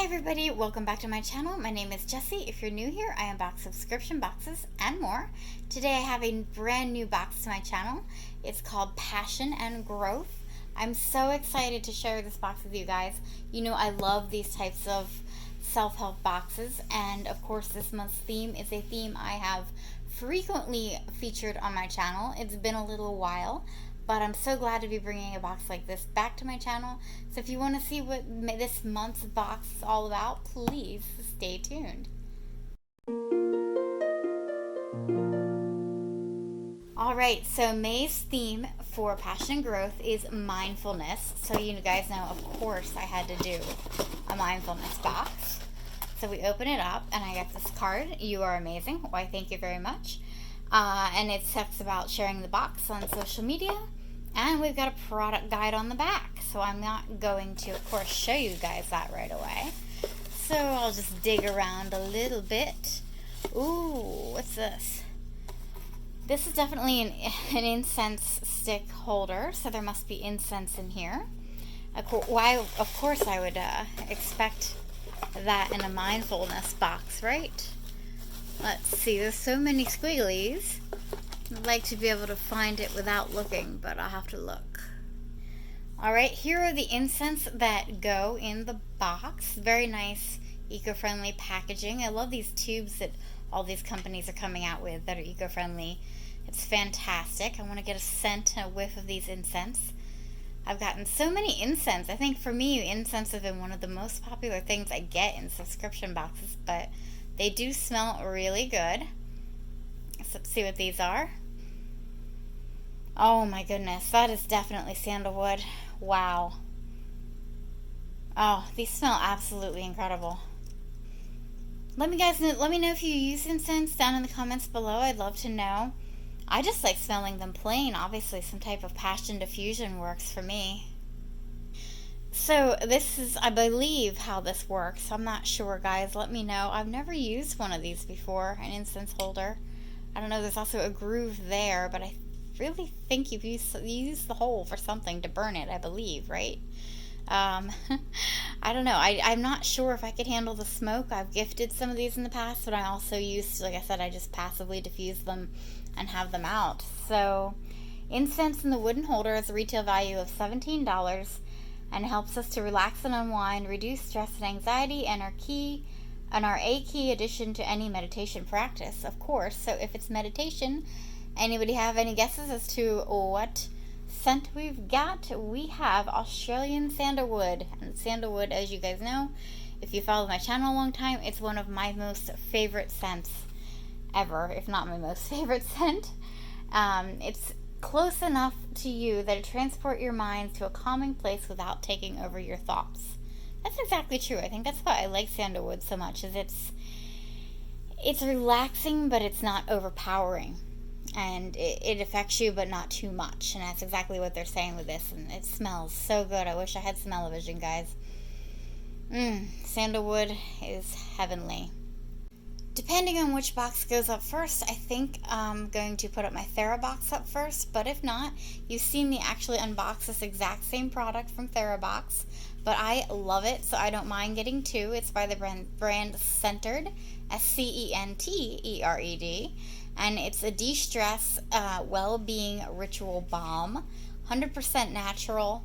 Hi everybody, welcome back to my channel. My name is Jessie. If you're new here, I unbox subscription boxes and more. Today I have a brand new box to my channel. It's called Passion and Growth. I'm so excited to share this box with you guys. You know I love these types of self-help boxes, and of course this month's theme is a theme I have frequently featured on my channel. It's been a little while, but I'm so glad to be bringing a box like this back to my channel. So if you want to see what this month's box is all about, please stay tuned. Alright, so May's theme for Passion and Growth is mindfulness. So you guys know, of course, I had to do a mindfulness box. So we open it up and I got this card. You are amazing. Why, thank you very much. And it talks about sharing the box on social media, and we've got a product guide on the back. So I'm not going to, of course, show you guys that right away. So I'll just dig around a little bit. Ooh, what's this? This is definitely an incense stick holder, so there must be incense in here. Why, of course, I would expect that in a mindfulness box, right? Let's see, there's so many squigglies. I'd like to be able to find it without looking, but I'll have to look. Alright, here are the incense that go in the box. Very nice, eco-friendly packaging. I love these tubes that all these companies are coming out with that are eco-friendly. It's fantastic. I want to get a scent and a whiff of these incense. I've gotten so many incense. I think for me, incense has been one of the most popular things I get in subscription boxes, but they do smell really good. So let's see what these are. Oh my goodness, that is definitely sandalwood. Wow. Oh, these smell absolutely incredible. Let me know if you use incense down in the comments below. I'd love to know. I just like smelling them plain. Obviously, some type of passion diffusion works for me. So this is, I believe, how this works. I'm not sure, guys. Let me know. I've never used one of these before, an incense holder. I don't know, there's also a groove there, but I really think you use the hole for something to burn it, I believe, right? I don't know. I'm not sure if I could handle the smoke. I've gifted some of these in the past, but I also used, like I said, I just passively diffuse them and have them out. So incense in the wooden holder has a retail value of $17 and helps us to relax and unwind, reduce stress and anxiety, and are a key addition to any meditation practice, of course. So if it's meditation, anybody have any guesses as to what scent we've got? We have Australian sandalwood. And sandalwood, as you guys know, if you follow my channel a long time, it's one of my most favorite scents ever, if not my most favorite scent. It's close enough to you that it transports your mind to a calming place without taking over your thoughts. That's exactly true. I think that's why I like sandalwood so much, is it's relaxing, but it's not overpowering. And it affects you, but not too much. And that's exactly what they're saying with this. And it smells so good. I wish I had smell-o-vision, guys. Sandalwood is heavenly. Depending on which box goes up first, I think I'm going to put up my Therabox up first, but if not, you've seen me actually unbox this exact same product from Therabox, but I love it, so I don't mind getting two. It's by the brand Centered, Scentered, and it's a de-stress, well-being ritual balm, 100% natural,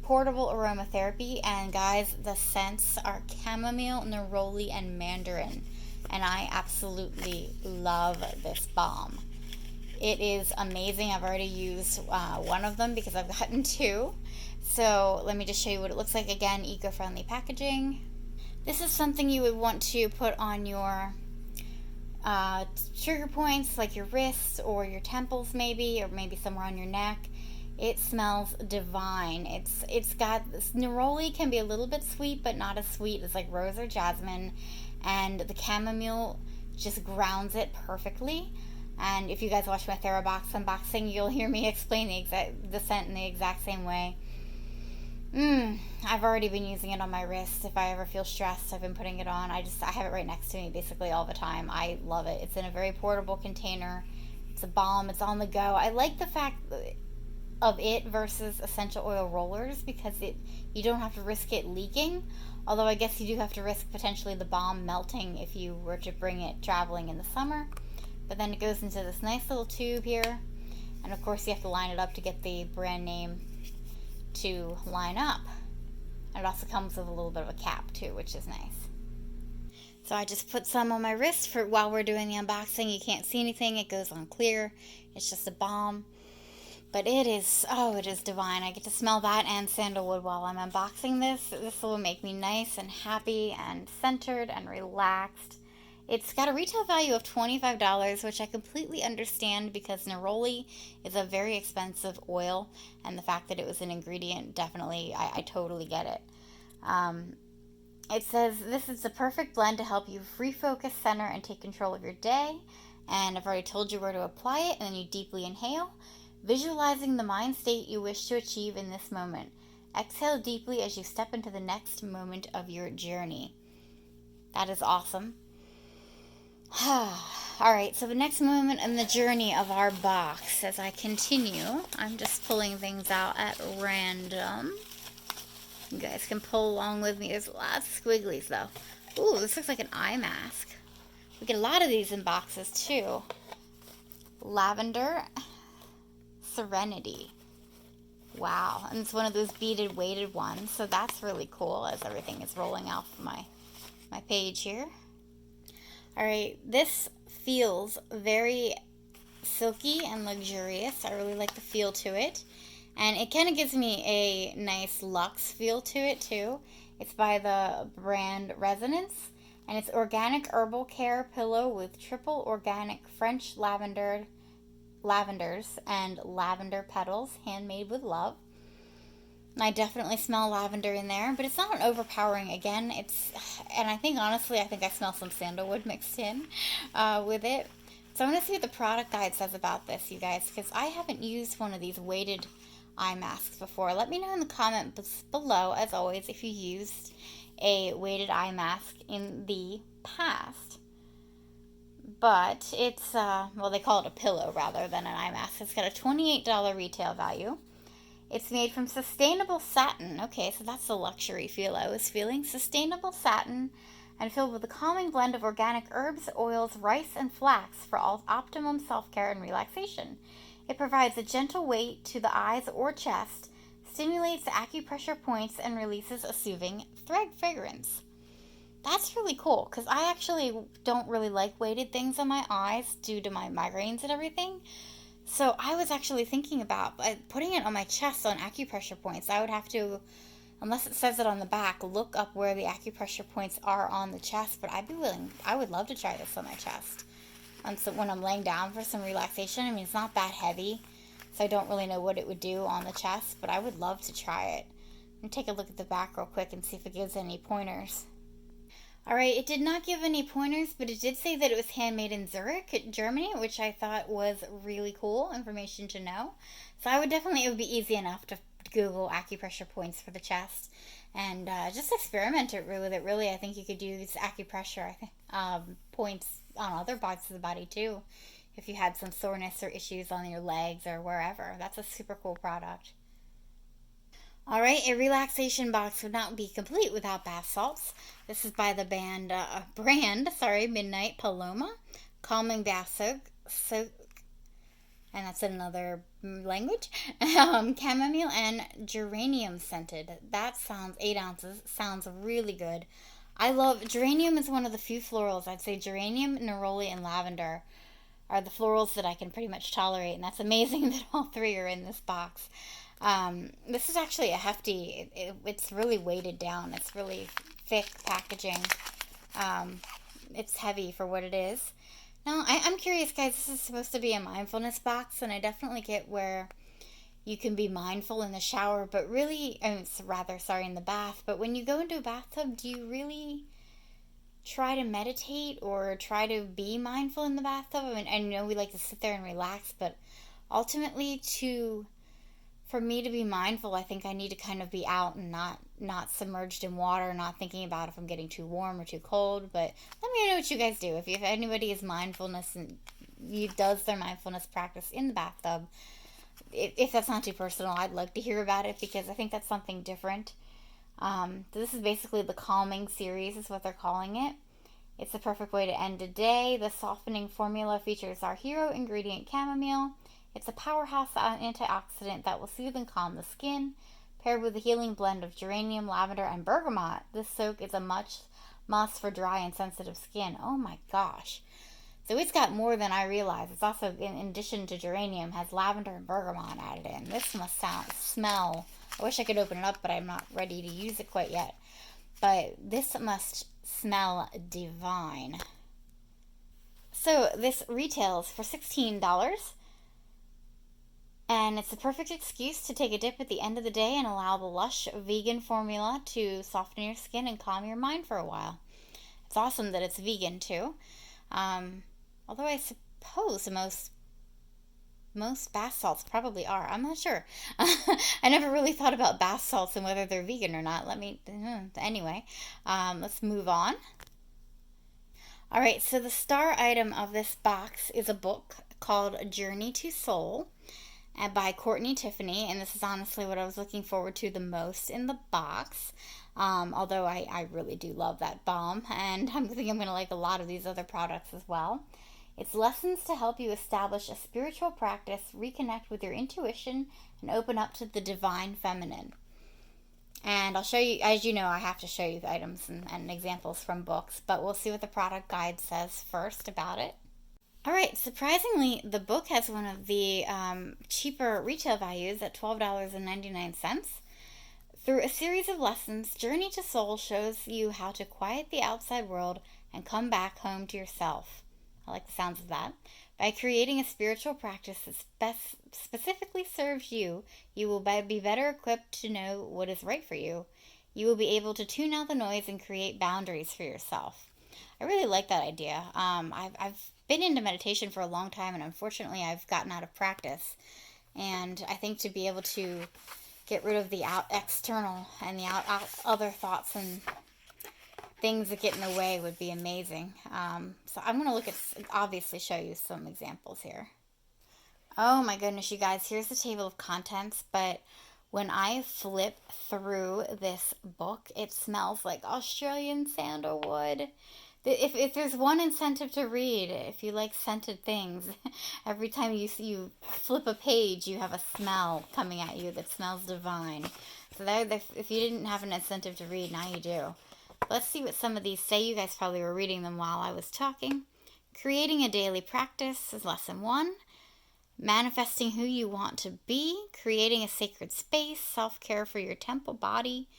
portable aromatherapy, and guys, the scents are chamomile, neroli, and mandarin. And I absolutely love this balm. It is amazing. I've already used one of them because I've gotten two. So let me just show you what it looks like. Again, eco-friendly packaging. This is something you would want to put on your trigger points, like your wrists or your temples maybe, or maybe somewhere on your neck. It smells divine. It's got this, neroli can be a little bit sweet, but not as sweet as like rose or jasmine. And the chamomile just grounds it perfectly. And if you guys watch my Therabox unboxing, you'll hear me explain the scent in the exact same way. I've already been using it on my wrist. If I ever feel stressed, I've been putting it on. I have it right next to me basically all the time. I love it. It's in a very portable container. It's a balm. It's on the go. I like the fact that of it versus essential oil rollers, because you don't have to risk it leaking. Although I guess you do have to risk potentially the balm melting if you were to bring it traveling in the summer. But then it goes into this nice little tube here. And of course you have to line it up to get the brand name to line up. And it also comes with a little bit of a cap too, which is nice. So I just put some on my wrist for while we're doing the unboxing. You can't see anything. It goes on clear. It's just a balm. But it is divine. I get to smell that and sandalwood while I'm unboxing this. This will make me nice and happy and centered and relaxed. It's got a retail value of $25, which I completely understand because neroli is a very expensive oil, and the fact that it was an ingredient, definitely, I totally get it. It says, this is the perfect blend to help you refocus, center, and take control of your day. And I've already told you where to apply it, and then you deeply inhale, visualizing the mind state you wish to achieve in this moment. Exhale deeply as you step into the next moment of your journey. That is awesome. Alright, so the next moment in the journey of our box, as I continue, I'm just pulling things out at random. You guys can pull along with me. There's lots of squigglies though. Ooh, this looks like an eye mask. We get a lot of these in boxes too. Lavender Serenity. Wow, and it's one of those beaded weighted ones, so that's really cool as everything is rolling off my page here. Alright, this feels very silky and luxurious. I really like the feel to it. And it kind of gives me a nice luxe feel to it too. It's by the brand Resonance. And it's organic herbal care pillow with triple organic French lavenders and lavender petals, handmade with love. And I definitely smell lavender in there, but it's not overpowering. Again, and I think honestly, I think I smell some sandalwood mixed in with it. So I'm going to see what the product guide says about this, you guys, because I haven't used one of these weighted eye masks before. Let me know in the comments below, as always, if you used a weighted eye mask in the past. But it's, well, they call it a pillow rather than an eye mask. It's got a $28 retail value. It's made from sustainable satin. Okay, so that's the luxury feel I was feeling. Sustainable satin and filled with a calming blend of organic herbs, oils, rice, and flax for optimum self-care and relaxation. It provides a gentle weight to the eyes or chest, stimulates the acupressure points, and releases a soothing fragrance. That's really cool, because I actually don't really like weighted things on my eyes due to my migraines and everything. So I was actually thinking about putting it on my chest on acupressure points. I would have to, unless it says it on the back, look up where the acupressure points are on the chest. But I would love to try this on my chest. So when I'm laying down for some relaxation. I mean, it's not that heavy, so I don't really know what it would do on the chest, but I would love to try it. Let me take a look at the back real quick and see if it gives any pointers. Alright, it did not give any pointers, but it did say that it was handmade in Zurich, Germany, which I thought was really cool information to know. So it would be easy enough to Google acupressure points for the chest and just experiment it with it. Really, I think you could use acupressure points on other parts of the body too, if you had some soreness or issues on your legs or wherever. That's a super cool product. Alright, a relaxation box would not be complete without bath salts. This is by the brand Midnight Paloma. Calming bath soak, and that's another language. Chamomile and geranium scented. That sounds 8 ounces. Sounds really good. I love, geranium is one of the few florals. I'd say geranium, neroli, and lavender are the florals that I can pretty much tolerate, and that's amazing that all three are in this box. This is actually a hefty, it's really weighted down. It's really thick packaging. It's heavy for what it is. Now, I'm curious, guys, this is supposed to be a mindfulness box, and I definitely get where you can be mindful in the shower, but really, in the bath, but when you go into a bathtub, do you really try to meditate or try to be mindful in the bathtub? I mean, I know we like to sit there and relax, but ultimately for me to be mindful, I think I need to kind of be out and not submerged in water, not thinking about if I'm getting too warm or too cold. But let me know what you guys do. If anybody is mindfulness and does their mindfulness practice in the bathtub, if that's not too personal, I'd like to hear about it because I think that's something different. This is basically the calming series, is what they're calling it. It's the perfect way to end a day. The softening formula features our hero ingredient, chamomile. It's a powerhouse antioxidant that will soothe and calm the skin. Paired with a healing blend of geranium, lavender, and bergamot, this soak is a must for dry and sensitive skin. Oh my gosh. So it's got more than I realized. It's also, in addition to geranium, has lavender and bergamot added in. This must smell. I wish I could open it up, but I'm not ready to use it quite yet. But this must smell divine. So this retails for $16. And it's the perfect excuse to take a dip at the end of the day and allow the lush vegan formula to soften your skin and calm your mind for a while. It's awesome that it's vegan too. Although I suppose most bath salts probably are. I'm not sure. I never really thought about bath salts and whether they're vegan or not. Anyway, let's move on. All right, so the star item of this box is a book called Journey to Soul by Courtney Tiffany, and this is honestly what I was looking forward to the most in the box. Although I really do love that balm, and I think I'm going to like a lot of these other products as well. It's lessons to help you establish a spiritual practice, reconnect with your intuition, and open up to the divine feminine. And I'll show you, as you know, I have to show you the items and examples from books, but we'll see what the product guide says first about it. All right, surprisingly, the book has one of the cheaper retail values at $12.99. Through a series of lessons, Journey to Soul shows you how to quiet the outside world and come back home to yourself. I like the sounds of that. By creating a spiritual practice that specifically serves you, you will be better equipped to know what is right for you. You will be able to tune out the noise and create boundaries for yourself. I really like that idea. I've been into meditation for a long time, and unfortunately I've gotten out of practice. And I think to be able to get rid of the external and the other thoughts and things that get in the way would be amazing. So I'm going to obviously show you some examples here. Oh my goodness, you guys, here's the table of contents, but when I flip through this book, it smells like Australian sandalwood. If there's one incentive to read, if you like scented things, every time you flip a page, you have a smell coming at you that smells divine. So if you didn't have an incentive to read, now you do. Let's see what some of these say. You guys probably were reading them while I was talking. Creating a daily practice is lesson 1. Manifesting who you want to be. Creating a sacred space. Self-care for your temple body.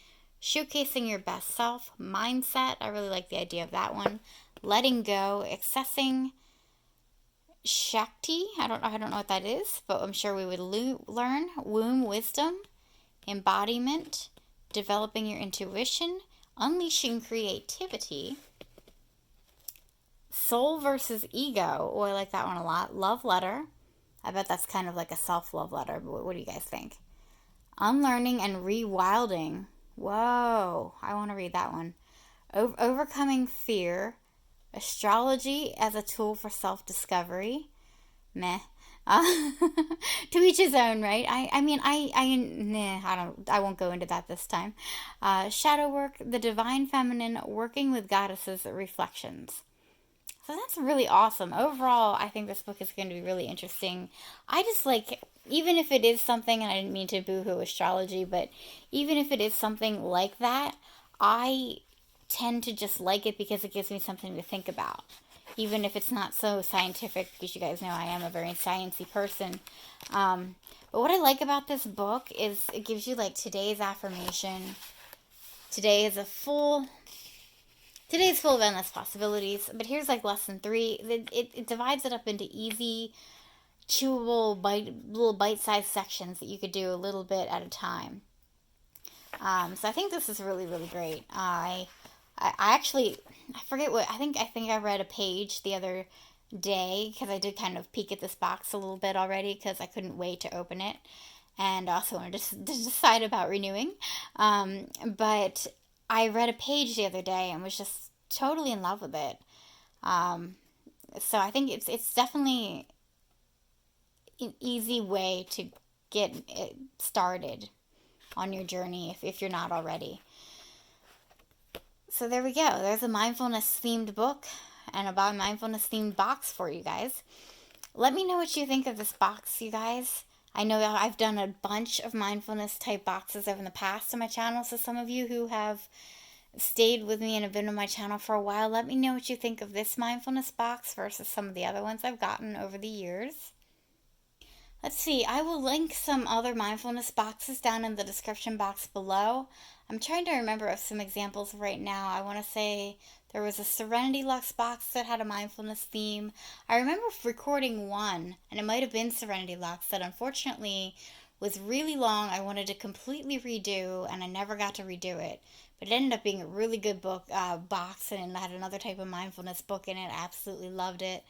Showcasing your best self. Mindset. I really like the idea of that one. Letting go. Accessing Shakti. I don't know what that is, but I'm sure we would learn. Womb wisdom. Embodiment. Developing your intuition. Unleashing creativity. Soul versus ego. Oh, I like that one a lot. Love letter. I bet that's kind of like a self-love letter, but what do you guys think? Unlearning and rewilding. Whoa, I want to read that one. Overcoming fear. Astrology as a tool for self-discovery. Meh. To each his own, right? I won't go into that this time. Shadow work, the divine feminine, working with goddesses, reflections. So that's really awesome. Overall, I think this book is going to be really interesting. I just like, even if it is something, and I didn't mean to boo-hoo astrology, but even if it is something like that, I tend to just like it because it gives me something to think about. Even if it's not so scientific, because you guys know I am a very sciencey person. But what I like about this book is it gives you like today's affirmation. Today's full of endless possibilities. But here's like lesson 3. It divides it up into easy, chewable, little bite-sized sections that you could do a little bit at a time. So I think this is really, really great. I forget what, I think I read a page the other day because I did kind of peek at this box a little bit already because I couldn't wait to open it and also wanted to decide about renewing. But I read a page the other day and was just totally in love with it. So I think it's definitely an easy way to get it started on your journey if you're not already. So there we go. There's a mindfulness themed book and a mindfulness themed box for you guys. Let me know what you think of this box, you guys. I know I've done a bunch of mindfulness type boxes over in the past on my channel, so some of you who have stayed with me and have been on my channel for a while, let me know what you think of this mindfulness box versus some of the other ones I've gotten over the years. Let's see, I will link some other mindfulness boxes down in the description box below. I'm trying to remember of some examples right now. I want to say there was a Serenity Luxe box that had a mindfulness theme. I remember recording one, and it might have been Serenity Luxe, that unfortunately was really long. I wanted to completely redo, and I never got to redo it. But it ended up being a really good book box, and it had another type of mindfulness book in it. I absolutely loved it.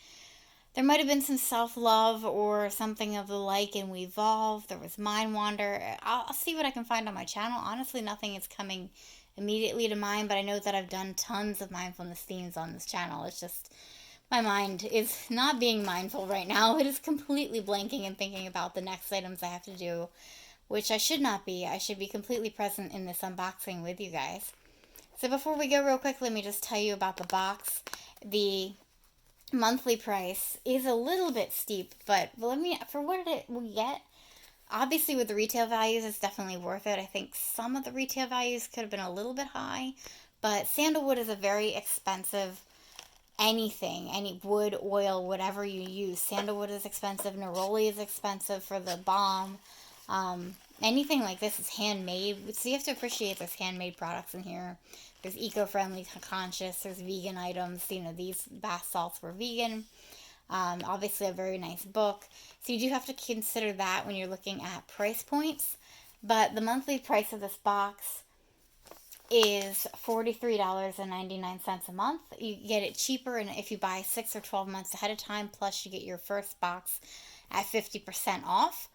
There might have been some self-love or something of the like in Wevolve. There was Mind Wander. I'll see what I can find on my channel. Honestly, nothing is coming immediately to mind, but I know that I've done tons of mindfulness themes on this channel. It's just my mind is not being mindful right now. It is completely blanking and thinking about the next items I have to do, which I should not be. I should be completely present in this unboxing with you guys. So before we go real quick, let me just tell you about the box. The monthly price is a little bit steep, but for what we get, obviously with the retail values, it's definitely worth it. I think some of the retail values could have been a little bit high, but sandalwood is a very expensive anything, any wood, oil, whatever you use. Sandalwood is expensive. Neroli is expensive for the balm. Anything like this is handmade, so you have to appreciate there's handmade products in here. There's eco-friendly, conscious, there's vegan items. You know, these bath salts were vegan. Obviously a very nice book. So you do have to consider that when you're looking at price points. But the monthly price of this box is $43.99 a month. You get it cheaper and if you buy 6 or 12 months ahead of time, plus you get your first box at 50% off,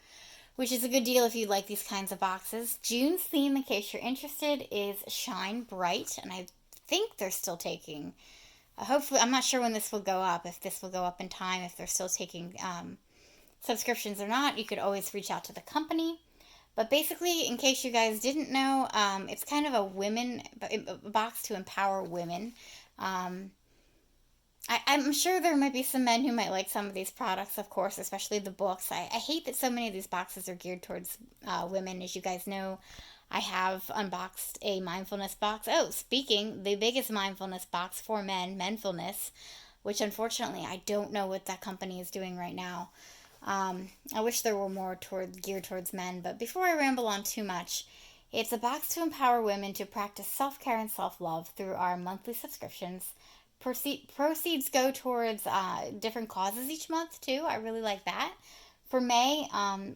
which is a good deal if you like these kinds of boxes. June's theme, in case you're interested, is Shine Bright, and I think they're still taking, hopefully, I'm not sure when this will go up, if this will go up in time, if they're still taking subscriptions or not. You could always reach out to the company. But basically, in case you guys didn't know, it's kind of a box to empower women. I'm sure there might be some men who might like some of these products, of course, especially the books. I hate that so many of these boxes are geared towards women. As you guys know, I have unboxed a mindfulness box. Oh, speaking, the biggest mindfulness box for men, Mindfulness, which unfortunately I don't know what that company is doing right now. I wish there were more geared towards men, but before I ramble on too much, it's a box to empower women to practice self-care and self-love through our monthly subscriptions. Proceeds go towards different causes each month too. I really like that. For May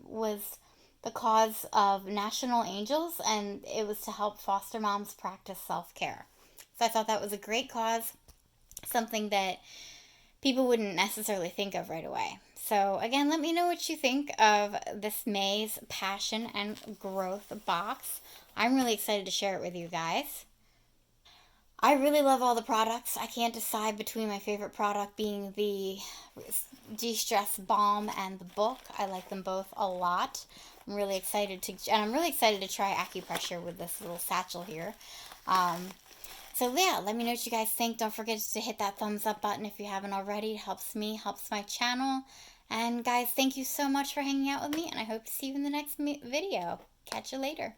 was the cause of National Angels, and it was to help foster moms practice self-care. So I thought that was a great cause, something that people wouldn't necessarily think of right away. So again, let me know what you think of this May's Passion and Growth box. I'm really excited to share it with you guys. I really love all the products. I can't decide between my favorite product being the de-stress balm and the book. I like them both a lot. I'm really excited to try acupressure with this little satchel here. So yeah, let me know what you guys think. Don't forget to hit that thumbs up button if you haven't already. It helps me, helps my channel. And guys, thank you so much for hanging out with me, and I hope to see you in the next video. Catch you later.